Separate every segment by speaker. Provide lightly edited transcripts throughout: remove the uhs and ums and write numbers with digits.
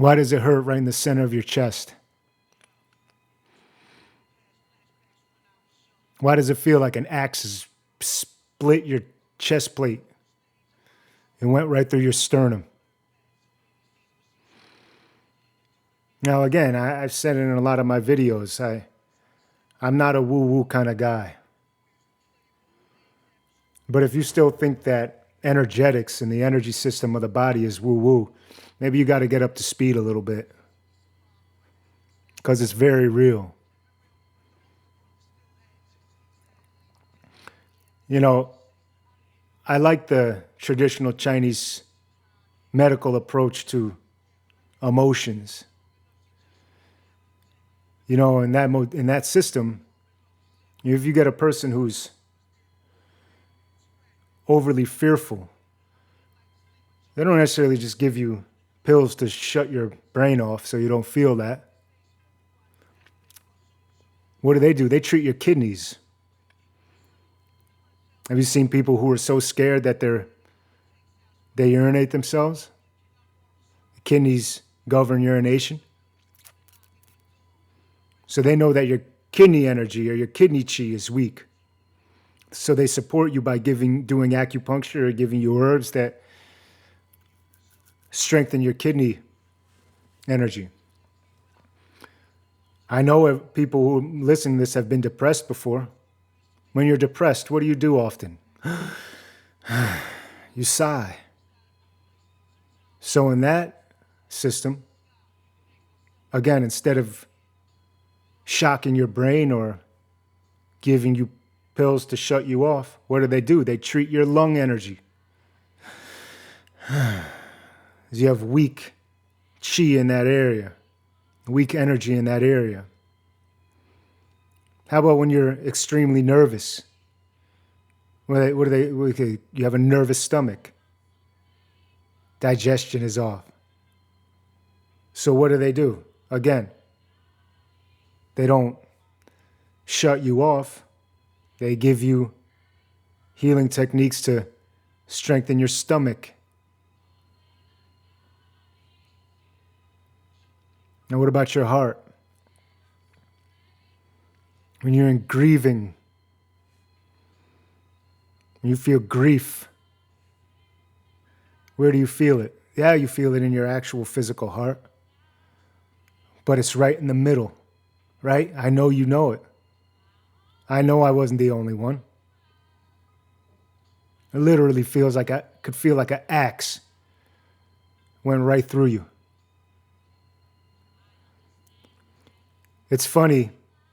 Speaker 1: Why does it hurt right in the center of your chest? Why does it feel like an axe has split your chest plate and went right through your sternum? Now, again, I've said it in a lot of my videos. I'm not a woo-woo kind of guy. But if you still think that energetics and the energy system of the body is woo-woo, maybe you got to get up to speed a little bit, because it's very real. You know, I like the traditional Chinese medical approach to emotions. You know, in that system, if you get a person who's overly fearful, they don't necessarily just give you pills to shut your brain off so you don't feel that. What do? They treat your kidneys. Have you seen people who are so scared that they urinate themselves? The kidneys govern urination. So they know that your kidney energy or your kidney chi is weak. So they support you by doing acupuncture or giving you herbs that strengthen your kidney energy. I know people who listen to this have been depressed before. When you're depressed, what do you do often? You sigh. So in that system, again, instead of shocking your brain or giving you pills to shut you off, what do? They treat your lung energy. You have weak chi in that area, weak energy in that area. How about when you're extremely nervous? You have a nervous stomach. Digestion is off. So what do? Again, they don't shut you off. They give you healing techniques to strengthen your stomach. Now, what about your heart? When you're in grieving, when you feel grief, where do you feel it? Yeah, you feel it in your actual physical heart, but it's right in the middle, right? I know you know it. I know I wasn't the only one. It literally feels like I could feel like an axe went right through you. It's funny,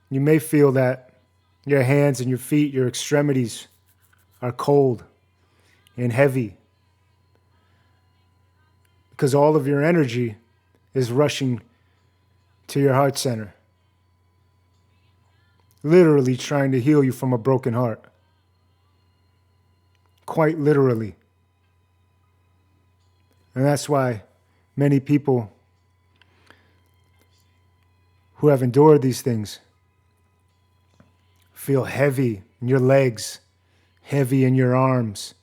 Speaker 1: you may feel that your hands and your feet, your extremities are cold and heavy because all of your energy is rushing to your heart center, literally trying to heal you from a broken heart. Quite literally. And that's why many people who have endured these things feel heavy in your legs, heavy in your arms.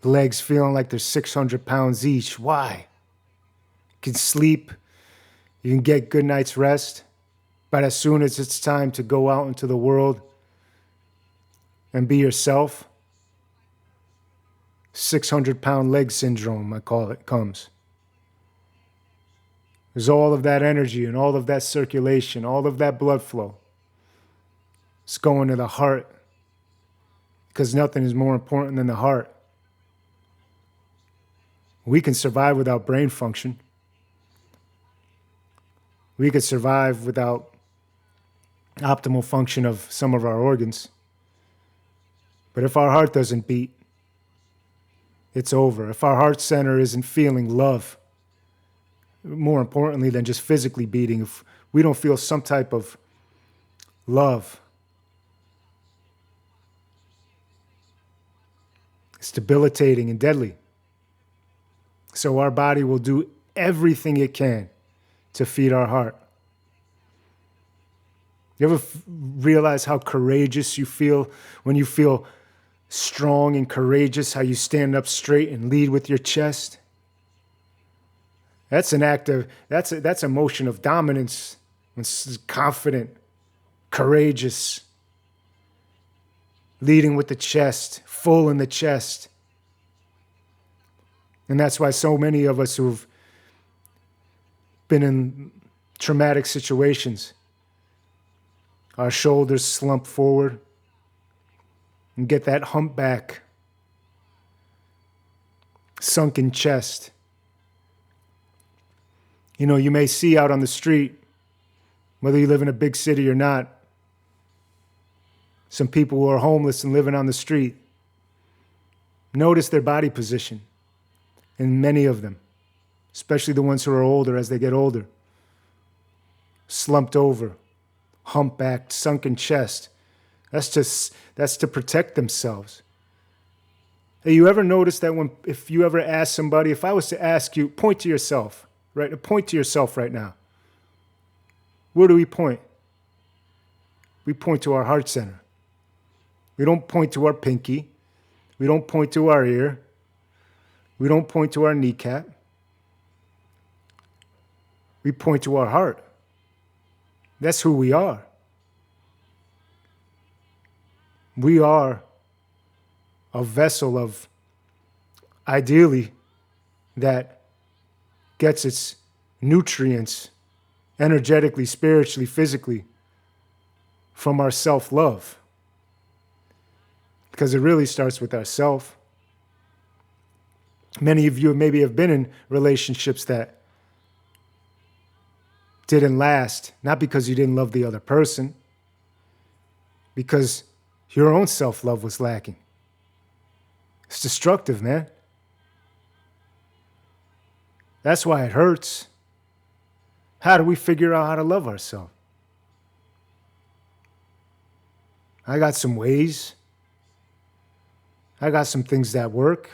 Speaker 1: Legs feeling like they're 600 pounds each. Why? You can sleep, you can get good night's rest, but as soon as it's time to go out into the world and be yourself, 600-pound leg syndrome, I call it, comes. There's all of that energy and all of that circulation, all of that blood flow. It's going to the heart because nothing is more important than the heart. We can survive without brain function. We could survive without optimal function of some of our organs. But if our heart doesn't beat, it's over. If our heart center isn't feeling love, more importantly than just physically beating, if we don't feel some type of love, it's debilitating and deadly. So our body will do everything it can to feed our heart. You ever realize how courageous you feel when you feel strong and courageous, how you stand up straight and lead with your chest? That's an act of, that's a motion of dominance. It's confident, courageous, leading with the chest, full in the chest. And that's why so many of us who've been in traumatic situations, our shoulders slump forward and get that humpback, sunken chest. You know, you may see out on the street, whether you live in a big city or not, some people who are homeless and living on the street. Notice their body position, and many of them, especially the ones who are older as they get older, slumped over, humpbacked, sunken chest. That's to protect themselves. Hey, you ever notice that if you ever ask somebody, if I was to ask you, point to yourself, right? Point to yourself right now. Where do we point? We point to our heart center. We don't point to our pinky. We don't point to our ear. We don't point to our kneecap. We point to our heart. That's who we are. We are a vessel of, ideally, that gets its nutrients energetically, spiritually, physically from our self-love. Because it really starts with ourself. Many of you maybe have been in relationships that didn't last, not because you didn't love the other person, because your own self-love was lacking. It's destructive, man. That's why it hurts. How do we figure out how to love ourselves? I got some ways. I got some things that work.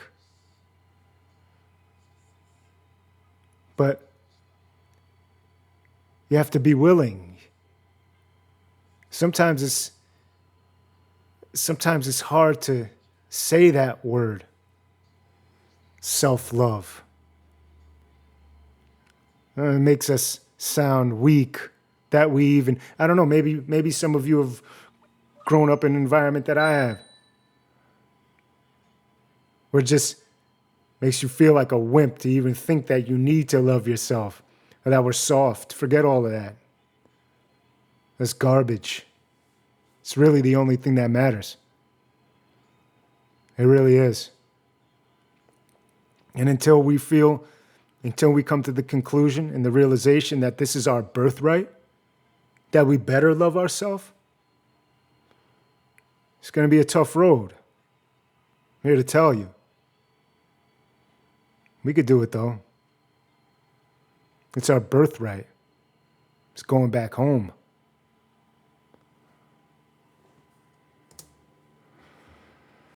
Speaker 1: But you have to be willing. Sometimes it's hard to say that word, self-love. It makes us sound weak, that we even, I don't know, maybe some of you have grown up in an environment that I have, where it just makes you feel like a wimp to even think that you need to love yourself, or that we're soft. Forget all of that. That's garbage. It's really the only thing that matters. It really is. And until we come to the conclusion and the realization that this is our birthright, that we better love ourselves, it's going to be a tough road. I'm here to tell you. We could do it, though. It's our birthright. It's going back home.